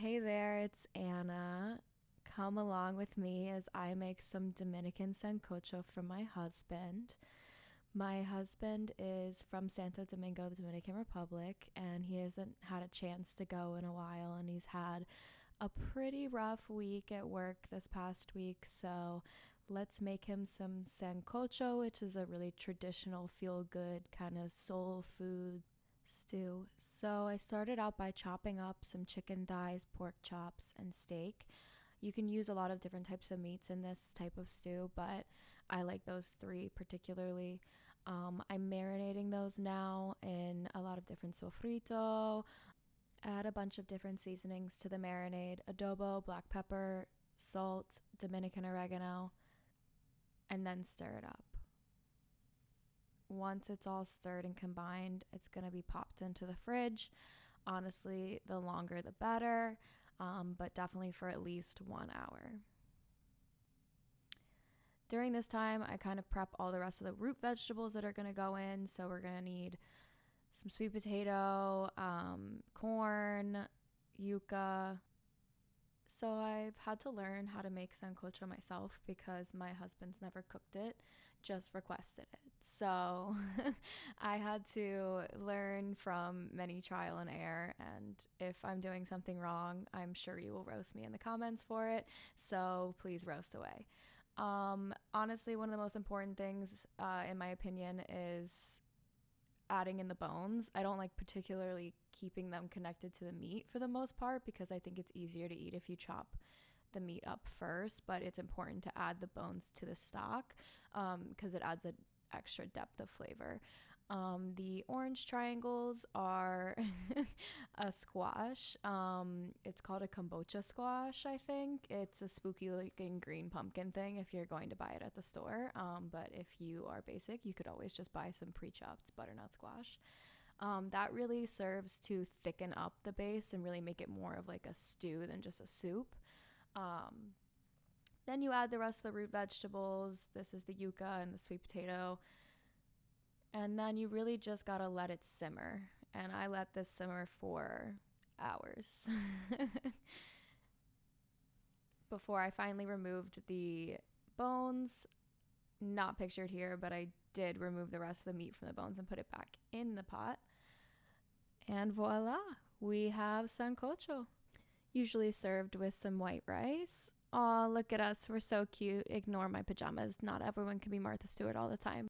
Hey there, it's Anna. Come along with me as I make some Dominican sancocho for my husband. My husband is from Santo Domingo, the Dominican Republic, and he hasn't had a chance to go in a while, and he's had a pretty rough week at work this past week. So let's make him some sancocho, which is a really traditional, feel good kind of soul food stew. So I started out by chopping up some chicken thighs, pork chops, and steak. You can use a lot of different types of meats in this type of stew, but I like those three particularly. I'm marinating those now in a lot of different sofrito. Add a bunch of different seasonings to the marinade: adobo, black pepper, salt, Dominican oregano, and then stir it up. Once it's all stirred and combined, it's going to be popped into the fridge. Honestly, the longer the better, but definitely for at least 1 hour. During this time, I kind of prep all the rest of the root vegetables that are going to go in. So we're going to need some sweet potato, corn, yuca. So I've had to learn how to make sancocho myself because my husband's never cooked it, just requested it. So I had to learn from many trial and error. And if I'm doing something wrong, I'm sure you will roast me in the comments for it. So please roast away. Honestly, one of the most important things, in my opinion, is adding in the bones. I don't like particularly keeping them connected to the meat for the most part because I think it's easier to eat if you chop the meat up first, but it's important to add the bones to the stock because it adds an extra depth of flavor. The orange triangles are a squash. It's called a kombucha squash, I think. It's a spooky looking green pumpkin thing if you're going to buy it at the store. But if you are basic, you could always just buy some pre-chopped butternut squash. That really serves to thicken up the base and really make it more of like a stew than just a soup. Then you add the rest of the root vegetables. This is the yuca and the sweet potato. And then you really just gotta let it simmer. And I let this simmer for hours before I finally removed the bones. Not pictured here, but I did remove the rest of the meat from the bones and put it back in the pot. And voila, we have sancocho. Usually served with some white rice. Aw, look at us, we're so cute. Ignore my pajamas. Not everyone can be Martha Stewart all the time.